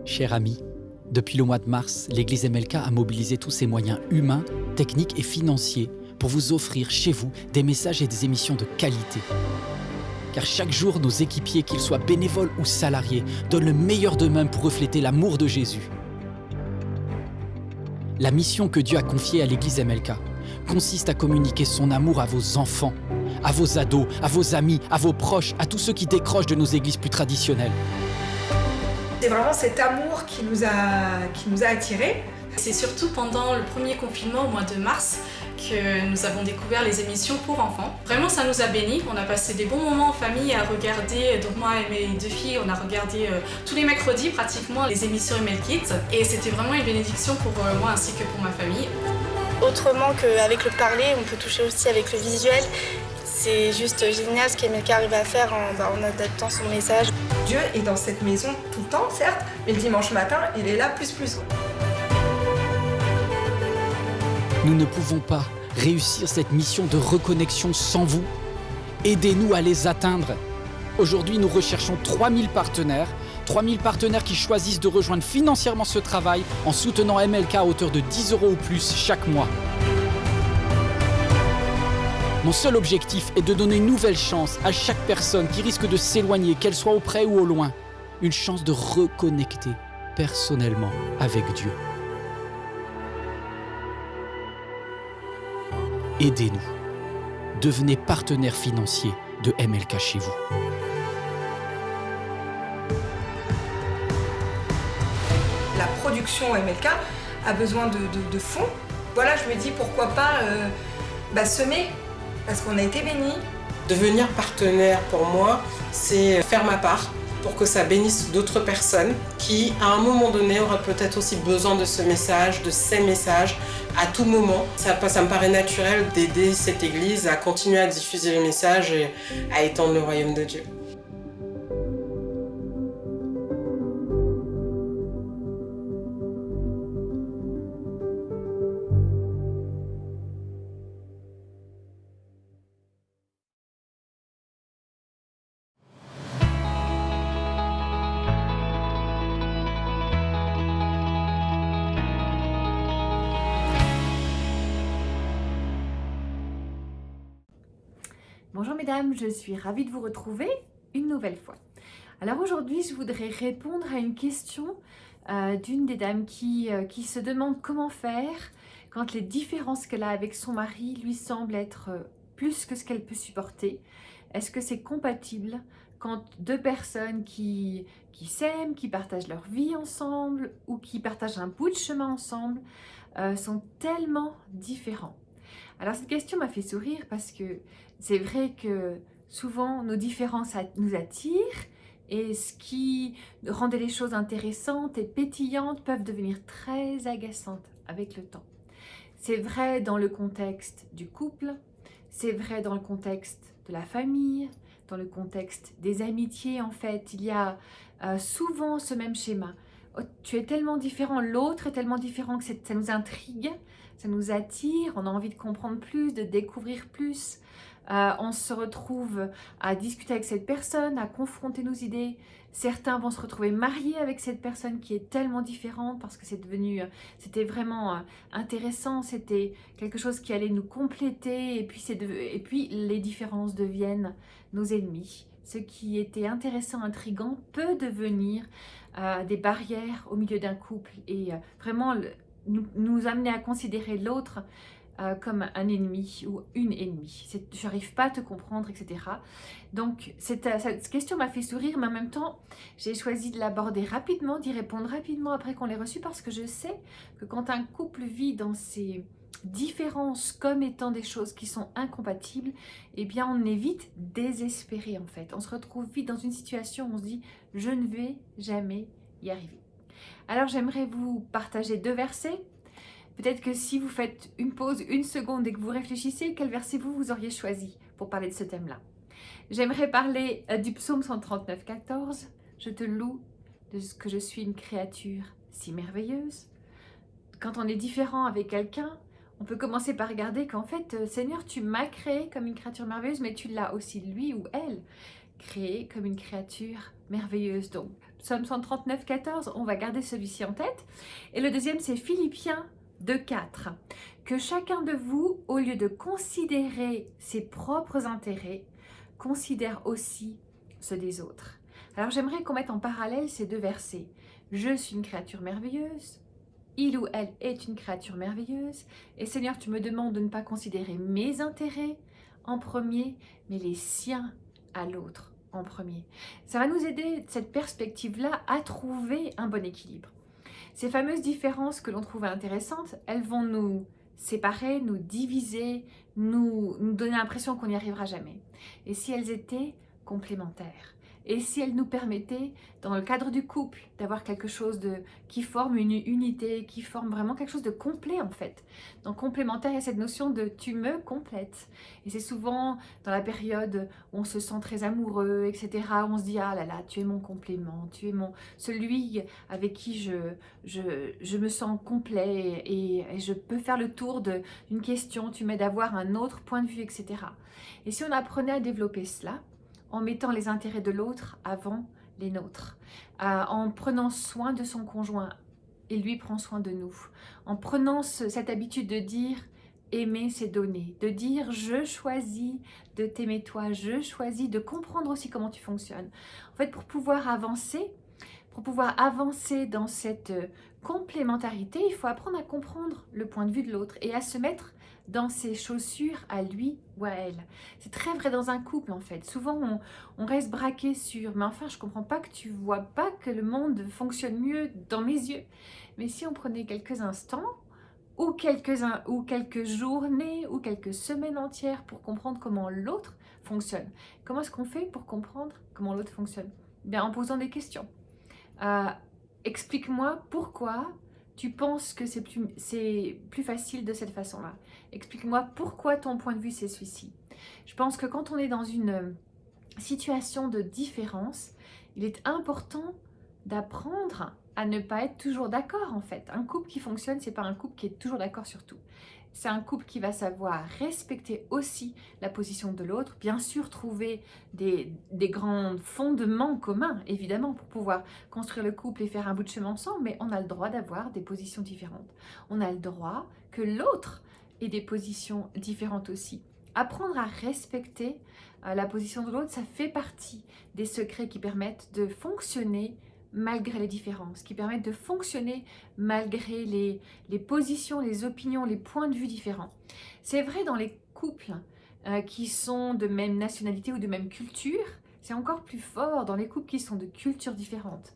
Chers amis, depuis le mois de mars, l'Église MLK a mobilisé tous ses moyens humains, techniques et financiers pour vous offrir chez vous des messages et des émissions de qualité. Car chaque jour, nos équipiers, qu'ils soient bénévoles ou salariés, donnent le meilleur d'eux-mêmes pour refléter l'amour de Jésus. La mission que Dieu a confiée à l'Église MLK consiste à communiquer son amour à vos enfants, à vos ados, à vos amis, à vos proches, à tous ceux qui décrochent de nos églises plus traditionnelles. C'est vraiment cet amour qui nous a attirés. C'est surtout pendant le premier confinement au mois de mars que nous avons découvert les émissions pour enfants. Vraiment, ça nous a bénis. On a passé des bons moments en famille à regarder. Donc moi et mes deux filles, on a regardé tous les mercredis pratiquement les émissions ML Kids. Et c'était vraiment une bénédiction pour moi ainsi que pour ma famille. Autrement qu'avec le parler, on peut toucher aussi avec le visuel. C'est juste génial ce qu'MLK arrive à faire en adaptant son message. Dieu est dans cette maison tout le temps, certes, mais le dimanche matin, il est là plus. Nous ne pouvons pas réussir cette mission de reconnexion sans vous. Aidez-nous à les atteindre. Aujourd'hui, nous recherchons 3000 partenaires. 3000 partenaires qui choisissent de rejoindre financièrement ce travail en soutenant MLK à hauteur de 10 € ou plus chaque mois. Mon seul objectif est de donner une nouvelle chance à chaque personne qui risque de s'éloigner, qu'elle soit auprès ou au loin. Une chance de reconnecter personnellement avec Dieu. Aidez-nous. Devenez partenaire financier de MLK chez vous. La production MLK a besoin de fonds. Voilà, je me dis pourquoi pas semer, parce qu'on a été bénis. Devenir partenaire pour moi, c'est faire ma part pour que ça bénisse d'autres personnes qui, à un moment donné, auraient peut-être aussi besoin de ce message, de ces messages, à tout moment. Ça me paraît naturel d'aider cette église à continuer à diffuser les messages et à étendre le royaume de Dieu. Bonjour mesdames, je suis ravie de vous retrouver une nouvelle fois. Alors aujourd'hui, je voudrais répondre à une question d'une des dames qui se demande comment faire quand les différences qu'elle a avec son mari lui semblent être plus que ce qu'elle peut supporter. Est-ce que c'est compatible quand deux personnes qui s'aiment, qui partagent leur vie ensemble ou qui partagent un bout de chemin ensemble sont tellement différents? Alors cette question m'a fait sourire parce que c'est vrai que souvent nos différences nous attirent et ce qui rendait les choses intéressantes et pétillantes peuvent devenir très agaçantes avec le temps. C'est vrai dans le contexte du couple, c'est vrai dans le contexte de la famille, dans le contexte des amitiés en fait. Il y a souvent ce même schéma. Oh, tu es tellement différent, l'autre est tellement différent que ça nous intrigue, ça nous attire, on a envie de comprendre plus, de découvrir plus. On se retrouve à discuter avec cette personne, à confronter nos idées. Certains vont se retrouver mariés avec cette personne qui est tellement différente parce que c'était vraiment intéressant, c'était quelque chose qui allait nous compléter et puis les différences deviennent nos ennemis. Ce qui était intéressant, intriguant peut devenir des barrières au milieu d'un couple et vraiment nous amener à considérer l'autre comme un ennemi ou une ennemie. Je n'arrive pas à te comprendre, etc. Donc, cette question m'a fait sourire, mais en même temps, j'ai choisi de l'aborder rapidement, d'y répondre rapidement après qu'on l'ait reçue, parce que je sais que quand un couple vit dans ces différences comme étant des choses qui sont incompatibles, eh bien, on est vite désespéré, en fait. On se retrouve vite dans une situation où on se dit « je ne vais jamais y arriver ». Alors, j'aimerais vous partager 2 versets. Peut-être que si vous faites une pause, une seconde et que vous réfléchissez, quel verset vous auriez choisi pour parler de ce thème-là. J'aimerais parler du psaume 139, 14. Je te loue de ce que je suis une créature si merveilleuse. Quand on est différent avec quelqu'un, on peut commencer par regarder qu'en fait, Seigneur, tu m'as créé comme une créature merveilleuse, mais tu l'as aussi lui ou elle. créée comme une créature merveilleuse. Donc, Psaume 139, 14, on va garder celui-ci en tête. Et le deuxième, c'est Philippiens 2, 4. Que chacun de vous, au lieu de considérer ses propres intérêts, considère aussi ceux des autres. Alors, j'aimerais qu'on mette en parallèle ces deux versets. Je suis une créature merveilleuse. Il ou elle est une créature merveilleuse. Et Seigneur, tu me demandes de ne pas considérer mes intérêts en premier, mais les siens à l'autre en premier. Ça va nous aider, cette perspective-là, à trouver un bon équilibre. Ces fameuses différences que l'on trouve intéressantes, elles vont nous séparer, nous diviser, nous donner l'impression qu'on n'y arrivera jamais. Et si elles étaient complémentaires? Et si elles nous permettaient, dans le cadre du couple, d'avoir quelque chose qui forme une unité, qui forme vraiment quelque chose de complet en fait. Donc complémentaire, il y a cette notion de « tu me complètes ». Et c'est souvent dans la période où on se sent très amoureux, etc. Où on se dit « ah là là, tu es mon complément, tu es celui avec qui je me sens complet et je peux faire le tour d'une question, tu m'aides à avoir un autre point de vue, etc. » Et si on apprenait à développer cela, en mettant les intérêts de l'autre avant les nôtres, en prenant soin de son conjoint et lui prend soin de nous, en prenant cette habitude de dire aimer c'est donner, de dire je choisis de t'aimer toi, je choisis de comprendre aussi comment tu fonctionnes. En fait, pour pouvoir avancer dans cette complémentarité, il faut apprendre à comprendre le point de vue de l'autre et à se mettre dans ses chaussures à lui ou à elle. C'est très vrai dans un couple en fait. Souvent on reste braqué sur « mais enfin je comprends pas que tu vois pas que le monde fonctionne mieux dans mes yeux ». Mais si on prenait quelques instants ou quelques journées ou quelques semaines entières pour comprendre comment l'autre fonctionne. Comment est-ce qu'on fait pour comprendre comment l'autre fonctionne? Bien, en posant des questions. Explique-moi pourquoi tu penses que c'est plus facile de cette façon-là. Explique-moi pourquoi ton point de vue c'est celui-ci. Je pense que quand on est dans une situation de différence, il est important d'apprendre à ne pas être toujours d'accord en fait. Un couple qui fonctionne, c'est pas un couple qui est toujours d'accord sur tout. C'est un couple qui va savoir respecter aussi la position de l'autre, bien sûr trouver des grands fondements communs, évidemment, pour pouvoir construire le couple et faire un bout de chemin ensemble, mais on a le droit d'avoir des positions différentes. On a le droit que l'autre ait des positions différentes aussi. Apprendre à respecter la position de l'autre, ça fait partie des secrets qui permettent de fonctionner malgré les différences, qui permettent de fonctionner malgré les positions, les opinions, les points de vue différents. C'est vrai dans les couples qui sont de même nationalité ou de même culture, c'est encore plus fort dans les couples qui sont de cultures différentes.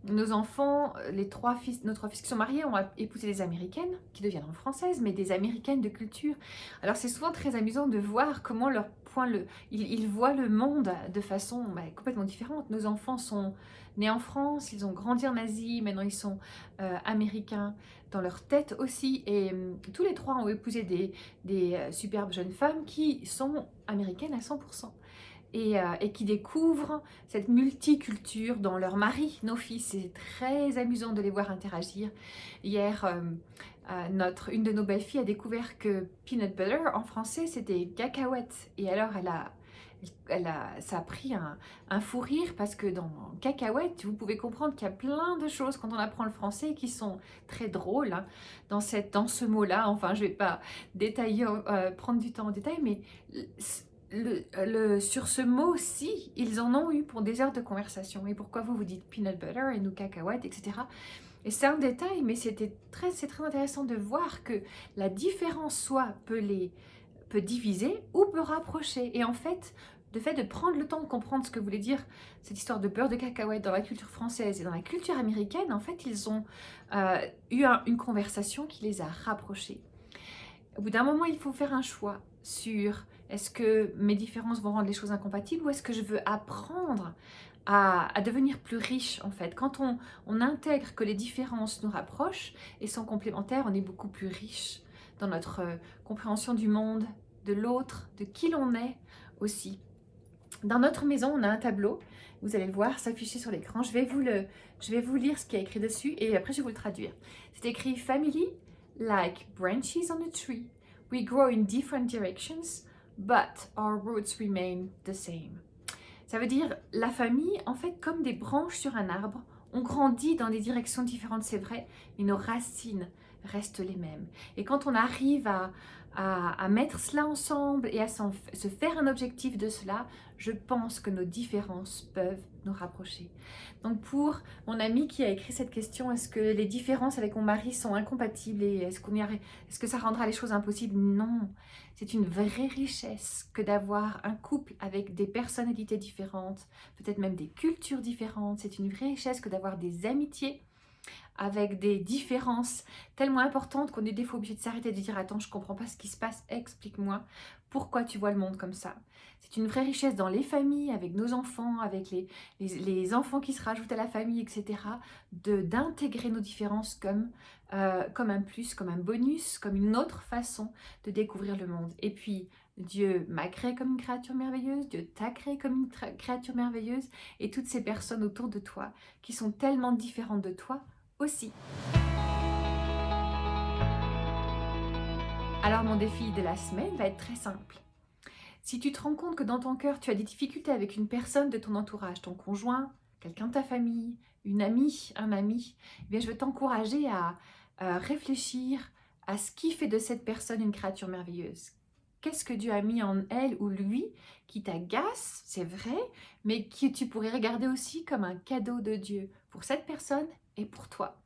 Nos enfants, nos trois fils qui sont mariés ont épousé des Américaines, qui deviennent françaises, mais des Américaines de culture. Alors c'est souvent très amusant de voir comment ils voient le monde de façon complètement différente. Nos enfants sont nés en France, ils ont grandi en Asie, maintenant ils sont américains dans leur tête aussi. Et tous les trois ont épousé des superbes jeunes femmes qui sont américaines à 100%. Et qui découvrent cette multiculture dans leur mari, nos fils. C'est très amusant de les voir interagir. Hier, une de nos belles-filles a découvert que peanut butter, en français, c'était cacahuète. Et alors, ça a pris un fou rire parce que dans cacahuète, vous pouvez comprendre qu'il y a plein de choses quand on apprend le français qui sont très drôles hein, dans ce mot-là. Enfin, je ne vais pas détailler, prendre du temps en détail, mais... sur ce mot-ci, ils en ont eu pour des heures de conversation. Et pourquoi vous dites peanut butter et nous cacahuètes, etc. Et c'est un détail, mais c'est très intéressant de voir que la différence soit peut diviser ou peut rapprocher. Et en fait, le fait de prendre le temps de comprendre ce que voulait dire cette histoire de beurre de cacahuète dans la culture française et dans la culture américaine, en fait, ils ont eu une conversation qui les a rapprochés. Au bout d'un moment, il faut faire un choix sur est-ce que mes différences vont rendre les choses incompatibles ou est-ce que je veux apprendre à devenir plus riche en fait. Quand on intègre que les différences nous rapprochent et sont complémentaires, on est beaucoup plus riche dans notre compréhension du monde, de l'autre, de qui l'on est aussi. Dans notre maison, on a un tableau, vous allez le voir s'afficher sur l'écran. Je vais vous lire ce qui est écrit dessus et après je vais vous le traduire. C'est écrit « Family, like branches on a tree, we grow in different directions, but our roots remain the same. » Ça veut dire la famille, en fait, comme des branches sur un arbre, on grandit dans des directions différentes, c'est vrai, mais nos racines restent les mêmes. Et quand on arrive à mettre cela ensemble et à se faire un objectif de cela, je pense que nos différences peuvent nous rapprocher. Donc pour mon ami qui a écrit cette question, est-ce que les différences avec mon mari sont incompatibles et est-ce que ça rendra les choses impossibles? Non, c'est une vraie richesse que d'avoir un couple avec des personnalités différentes, peut-être même des cultures différentes. C'est une vraie richesse que d'avoir des amitiés avec des différences tellement importantes qu'on est des fois obligé de s'arrêter et de dire « Attends, je ne comprends pas ce qui se passe, explique-moi pourquoi tu vois le monde comme ça ». C'est une vraie richesse dans les familles, avec nos enfants, avec les enfants qui se rajoutent à la famille, etc. D'intégrer nos différences comme un plus, comme un bonus, comme une autre façon de découvrir le monde. Et puis, Dieu m'a créé comme une créature merveilleuse, Dieu t'a créé comme une créature merveilleuse, et toutes ces personnes autour de toi qui sont tellement différentes de toi aussi. Alors mon défi de la semaine va être très simple. Si tu te rends compte que dans ton cœur, tu as des difficultés avec une personne de ton entourage, ton conjoint, quelqu'un de ta famille, une amie, un ami, eh bien je veux t'encourager à réfléchir à ce qui fait de cette personne une créature merveilleuse. Qu'est-ce que Dieu a mis en elle ou lui qui t'agace, c'est vrai, mais que tu pourrais regarder aussi comme un cadeau de Dieu pour cette personne et pour toi.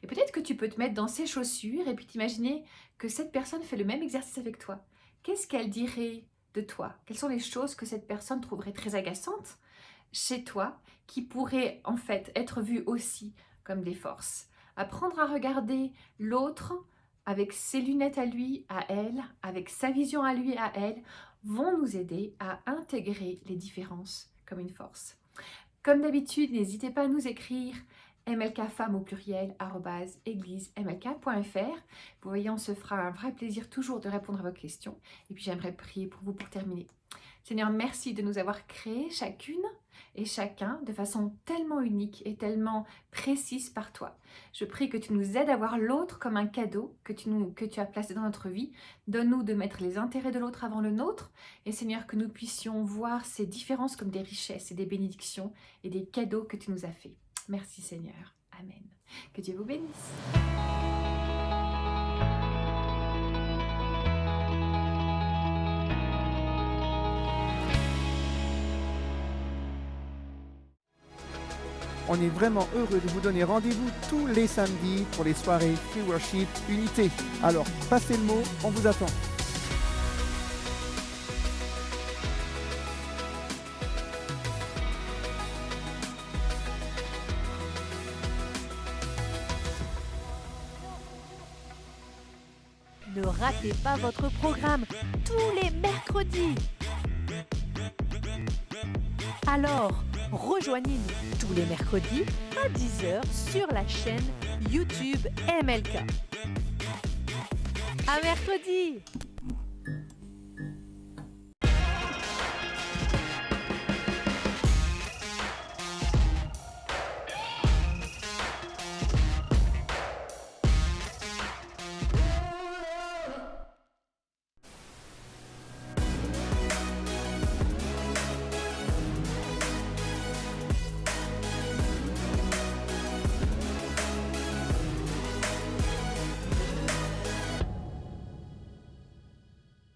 Et peut-être que tu peux te mettre dans ses chaussures et puis t'imaginer que cette personne fait le même exercice avec toi. Qu'est-ce qu'elle dirait de toi? Quelles sont les choses que cette personne trouverait très agaçantes chez toi qui pourraient en fait être vues aussi comme des forces? Apprendre à regarder l'autre avec ses lunettes à lui, à elle, avec sa vision à lui, à elle, vont nous aider à intégrer les différences comme une force. Comme d'habitude, n'hésitez pas à nous écrire mlkfemme au pluriel @églisemlk.fr. Vous voyez, on se fera un vrai plaisir toujours de répondre à vos questions. Et puis j'aimerais prier pour vous pour terminer. Seigneur, merci de nous avoir créés chacune et chacun de façon tellement unique et tellement précise par toi. Je prie que tu nous aides à voir l'autre comme un cadeau que tu as placé dans notre vie. Donne-nous de mettre les intérêts de l'autre avant le nôtre. Et Seigneur, que nous puissions voir ces différences comme des richesses et des bénédictions et des cadeaux que tu nous as faits. Merci Seigneur. Amen. Que Dieu vous bénisse. On est vraiment heureux de vous donner rendez-vous tous les samedis pour les soirées Free Worship Unité. Alors, passez le mot, on vous attend. Ne ratez pas votre programme tous les mercredis. Alors, rejoignez-nous tous les mercredis à 10h sur la chaîne YouTube MLK. À mercredi!